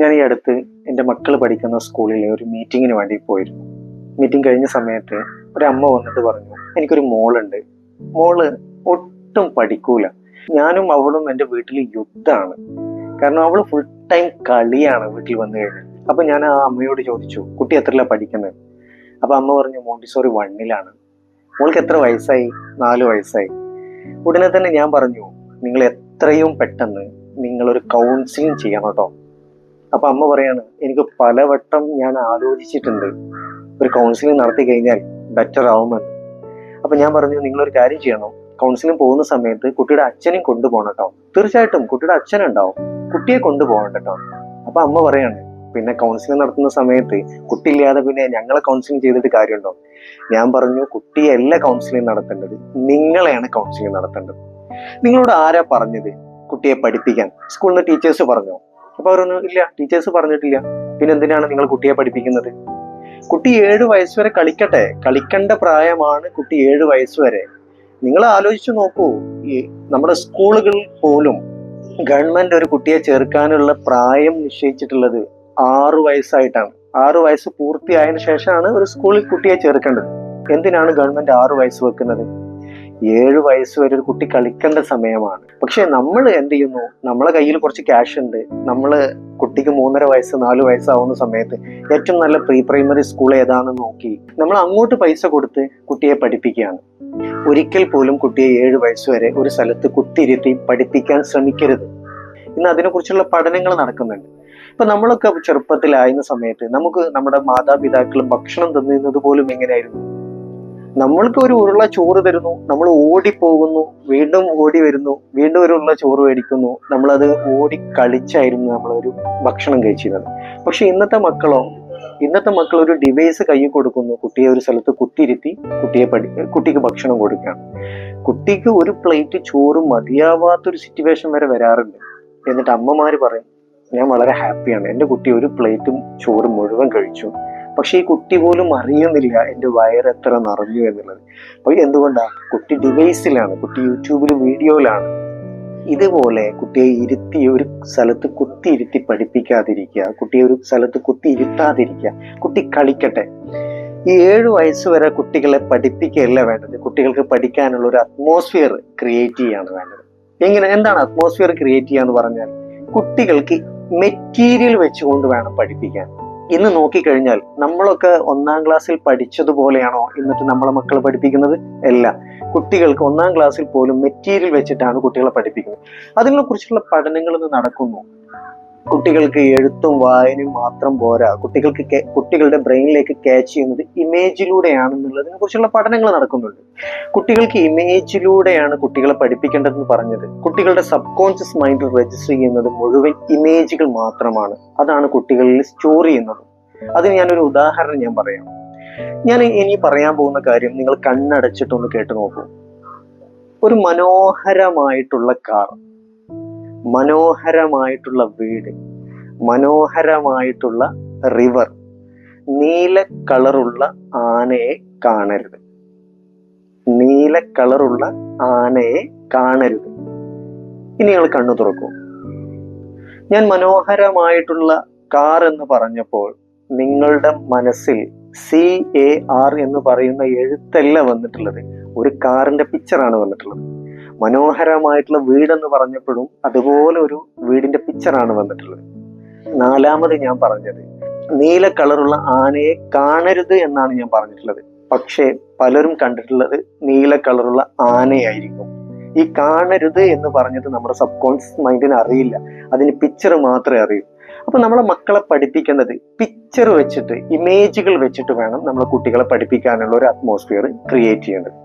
ഞാൻ ഈ അടുത്ത് എൻ്റെ മക്കൾ പഠിക്കുന്ന സ്കൂളിലെ ഒരു മീറ്റിങ്ങിന് വേണ്ടി പോയിരുന്നു. മീറ്റിംഗ് കഴിഞ്ഞ സമയത്ത് ഒരമ്മ വന്നിട്ട് പറഞ്ഞു, എനിക്കൊരു മോളുണ്ട്. മോള് ഒട്ടും പഠിക്കൂല. ഞാനും അവളും എൻ്റെ വീട്ടിൽ യുദ്ധമാണ്. കാരണം അവള് ഫുൾ ടൈം കളിയാണ് വീട്ടിൽ വന്നു കഴിഞ്ഞാൽ. അപ്പൊ ഞാൻ ആ അമ്മയോട് ചോദിച്ചു, കുട്ടി എത്രയിലാ പഠിക്കുന്നത്? അപ്പൊ അമ്മ പറഞ്ഞു, മോണ്ടിസോറി 1-ലാണ്. മോൾക്ക് എത്ര വയസ്സായി? 4 വയസ്സായി. ഉടനെ തന്നെ ഞാൻ പറഞ്ഞു, നിങ്ങൾ എത്രയും പെട്ടെന്ന് നിങ്ങളൊരു കൗൺസിലിംഗ് ചെയ്യണം കേട്ടോ. അപ്പൊ അമ്മ പറയാണ്, എനിക്ക് പലവട്ടം ഞാൻ ആലോചിച്ചിട്ടുണ്ട്, ഒരു കൗൺസിലിംഗ് നടത്തി കഴിഞ്ഞാൽ ബെറ്റർ ആവുമെന്ന്. അപ്പൊ ഞാൻ പറഞ്ഞു, നിങ്ങളൊരു കാര്യം ചെയ്യണം, കൗൺസിലിംഗ് പോകുന്ന സമയത്ത് കുട്ടിയുടെ അച്ഛനെയും കൊണ്ടുപോകണം കേട്ടോ. തീർച്ചയായിട്ടും കുട്ടിയുടെ അച്ഛനുണ്ടാവും, കുട്ടിയെ കൊണ്ടുപോകണം കേട്ടോ. അപ്പൊ അമ്മ പറയാണ്, പിന്നെ കൗൺസിലിംഗ് നടത്തുന്ന സമയത്ത് കുട്ടിയില്ലാതെ പിന്നെ ഞങ്ങളെ കൗൺസിലിംഗ് ചെയ്തിട്ട് കാര്യമുണ്ടോ? ഞാൻ പറഞ്ഞു, കുട്ടിയല്ല കൗൺസിലിംഗ് നടത്തേണ്ടത്, നിങ്ങളെയാണ് കൗൺസിലിംഗ് നടത്തേണ്ടത്. നിങ്ങളോട് ആരാ പറഞ്ഞത് കുട്ടിയെ പഠിപ്പിക്കാൻ? സ്കൂളിൽ നിന്ന് ടീച്ചേഴ്സ് പറഞ്ഞോ? അപ്പൊ അവരൊന്നും ഇല്ല, ടീച്ചേഴ്സ് പറഞ്ഞിട്ടില്ല. പിന്നെ എന്തിനാണ് നിങ്ങൾ കുട്ടിയെ പഠിപ്പിക്കുന്നത്? കുട്ടി 7 വയസ്സ് വരെ കളിക്കട്ടെ, കളിക്കേണ്ട പ്രായമാണ് കുട്ടി 7 വയസ്സ് വരെ. നിങ്ങൾ ആലോചിച്ചു നോക്കൂ, ഈ നമ്മുടെ സ്കൂളുകളിൽ പോലും ഗവൺമെന്റ് ഒരു കുട്ടിയെ ചേർക്കാനുള്ള പ്രായം നിശ്ചയിച്ചിട്ടുള്ളത് 6 വയസ്സായിട്ടാണ്. 6 വയസ്സ് പൂർത്തിയായതിനു ശേഷമാണ് ഒരു സ്കൂളിൽ കുട്ടിയെ ചേർക്കേണ്ടത്. എന്തിനാണ് ഗവൺമെന്റ് 6 വയസ്സ് വെക്കുന്നത്? 7 വയസ്സ് വരെ ഒരു കുട്ടി കളിക്കേണ്ട സമയമാണ്. പക്ഷെ നമ്മൾ എന്ത് ചെയ്യുന്നു? നമ്മളെ കയ്യിൽ കുറച്ച് ക്യാഷ് ഉണ്ട്. നമ്മള് കുട്ടിക്ക് 3.5 വയസ്സ് 4 വയസ്സാവുന്ന സമയത്ത് ഏറ്റവും നല്ല പ്രീ പ്രൈമറി സ്കൂൾ ഏതാണെന്ന് നോക്കി നമ്മൾ അങ്ങോട്ട് പൈസ കൊടുത്ത് കുട്ടിയെ പഠിപ്പിക്കുകയാണ്. ഒരിക്കൽ പോലും കുട്ടിയെ 7 വയസ്സ് വരെ ഒരു സ്ഥലത്ത് കുത്തിയിരുത്തി പഠിപ്പിക്കാൻ ശ്രമിക്കരുത്. ഇന്ന് അതിനെക്കുറിച്ചുള്ള പഠനങ്ങൾ നടക്കുന്നുണ്ട്. ഇപ്പൊ നമ്മളൊക്കെ ചെറുപ്പത്തിലായിരുന്ന സമയത്ത് നമുക്ക് നമ്മുടെ മാതാപിതാക്കൾ ഭക്ഷണം തന്നിരുന്നത് പോലും എങ്ങനെയായിരുന്നു? നമ്മൾക്ക് ഒരു ഉരുള ചോറ് തരുന്നു, നമ്മൾ ഓടിപ്പോകുന്നു, വീണ്ടും ഓടി വരുന്നു, വീണ്ടും ഒരു ഉരുള ചോറ് മേടിക്കുന്നു, നമ്മളത് ഓടി കളിച്ചായിരുന്നു നമ്മളൊരു ഭക്ഷണം കഴിച്ചിരുന്നത്. പക്ഷെ ഇന്നത്തെ മക്കൾ ഒരു ഡിവൈസ് കയ്യിൽ കൊടുക്കുന്നു, കുട്ടിയെ ഒരു സ്ഥലത്ത് കുത്തിയിരുത്തി കുട്ടിക്ക് ഭക്ഷണം കൊടുക്കുകയാണ്. കുട്ടിക്ക് ഒരു പ്ലേറ്റ് ചോറ് മതിയാവാത്തൊരു സിറ്റുവേഷൻ വരെ വരാറുണ്ട്. എന്നിട്ട് അമ്മമാര് പറയും, ഞാൻ വളരെ ഹാപ്പിയാണ്, എൻ്റെ കുട്ടി ഒരു പ്ലേറ്റും ചോറ് മുഴുവൻ കഴിച്ചു. പക്ഷെ ഈ കുട്ടി പോലും അറിയുന്നില്ല എൻ്റെ വയറ് എത്ര നിറഞ്ഞു എന്നുള്ളത്. അപ്പൊ എന്തുകൊണ്ടാ? കുട്ടി ഡിവൈസിലാണ്, കുട്ടി യൂട്യൂബിൽ വീഡിയോയിലാണ്. ഇതുപോലെ കുട്ടിയെ ഇരുത്തി ഒരു സ്ഥലത്ത് കുത്തിയിരുത്തി പഠിപ്പിക്കാതിരിക്കുക, കുട്ടിയെ ഒരു സ്ഥലത്ത് കുത്തിയിരുത്താതിരിക്കുക. കുട്ടി കളിക്കട്ടെ. ഈ 7 വയസ്സ് വരെ കുട്ടികളെ പഠിപ്പിക്കുകയല്ല വേണ്ടത്, കുട്ടികൾക്ക് പഠിക്കാനുള്ള ഒരു അറ്റ്മോസ്ഫിയർ ക്രിയേറ്റ് ചെയ്യാണ് വേണ്ടത്. എന്താണ് അറ്റ്മോസ്ഫിയർ ക്രിയേറ്റ് ചെയ്യാന്ന് പറഞ്ഞാൽ, കുട്ടികൾക്ക് മെറ്റീരിയൽ വെച്ചുകൊണ്ട് വേണം പഠിപ്പിക്കാൻ. ഇന്ന് നോക്കിക്കഴിഞ്ഞാൽ നമ്മളൊക്കെ 1-ാം ക്ലാസ്സിൽ പഠിച്ചതുപോലെയാണോ എന്നിട്ട് നമ്മളെ മക്കളെ പഠിപ്പിക്കുന്നത്? അല്ല. കുട്ടികൾക്ക് 1-ാം ക്ലാസ്സിൽ പോലും മെറ്റീരിയൽ വെച്ചിട്ടാണ് കുട്ടികളെ പഠിപ്പിക്കുന്നത്. അതിനെ കുറിച്ചുള്ള പഠനങ്ങൾ ഇന്ന് നടക്കുന്നു. കുട്ടികൾക്ക് എഴുത്തും വായനയും മാത്രം പോരാ, കുട്ടികളുടെ ബ്രെയിനിലേക്ക് ക്യാച്ച് ചെയ്യുന്നത് ഇമേജിലൂടെയാണെന്നുള്ളതിനെ കുറിച്ചുള്ള പഠനങ്ങൾ നടക്കുന്നുണ്ട്. കുട്ടികൾക്ക് ഇമേജിലൂടെയാണ് കുട്ടികളെ പഠിപ്പിക്കേണ്ടതെന്ന് പറഞ്ഞത്. കുട്ടികളുടെ സബ് കോൺഷ്യസ് മൈൻഡിൽ രജിസ്റ്റർ ചെയ്യുന്നത് മുഴുവൻ ഇമേജുകൾ മാത്രമാണ്. അതാണ് കുട്ടികളിൽ സ്റ്റോർ ചെയ്യുന്നത്. അതിന് ഞാനൊരു ഉദാഹരണം പറയാം. ഞാൻ ഇനി പറയാൻ പോകുന്ന കാര്യം നിങ്ങൾ കണ്ണടച്ചിട്ടൊന്ന് കേട്ടു നോക്കൂ. ഒരു മനോഹരമായിട്ടുള്ള കാർ, മനോഹരമായിട്ടുള്ള വീട്, മനോഹരമായിട്ടുള്ള റിവർ, നീല കളറുള്ള ആനയെ കാണരുത്. നീല കളറുള്ള ആനയെ കാണരുത്. ഇനി നിങ്ങൾ കണ്ണു തുറക്കൂ. ഞാൻ മനോഹരമായിട്ടുള്ള കാർ എന്ന് പറഞ്ഞപ്പോൾ നിങ്ങളുടെ മനസ്സിൽ CAR എന്ന് പറയുന്ന എഴുത്തല്ല വന്നിട്ടുള്ളത്, ഒരു കാറിന്റെ പിക്ചറാണ് വന്നിട്ടുള്ളത്. മനോഹരമായിട്ടുള്ള വീടെന്ന് പറഞ്ഞപ്പോഴും അതുപോലെ ഒരു വീടിന്റെ പിക്ചറാണ് വന്നിട്ടുള്ളത്. 4ാമത് ഞാൻ പറഞ്ഞത് നീല കളറുള്ള ആനയെ കാണരുത് എന്നാണ് ഞാൻ പറഞ്ഞിട്ടുള്ളത്. പക്ഷേ പലരും കണ്ടിട്ടുള്ളത് നീല കളറുള്ള ആനയായിരിക്കും. ഈ കാണരുത് എന്ന് പറഞ്ഞത് നമ്മുടെ സബ് കോൺഷ്യസ് മൈൻഡിന് അറിയില്ല, അതിന് പിക്ചർ മാത്രമേ അറിയൂ. അപ്പൊ നമ്മളെ മക്കളെ പഠിപ്പിക്കേണ്ടത് പിക്ചർ വെച്ചിട്ട്, ഇമേജുകൾ വെച്ചിട്ട് വേണം നമ്മളെ കുട്ടികളെ പഠിപ്പിക്കാനുള്ള ഒരു അറ്റ്മോസ്ഫിയർ ക്രിയേറ്റ് ചെയ്യേണ്ടത്.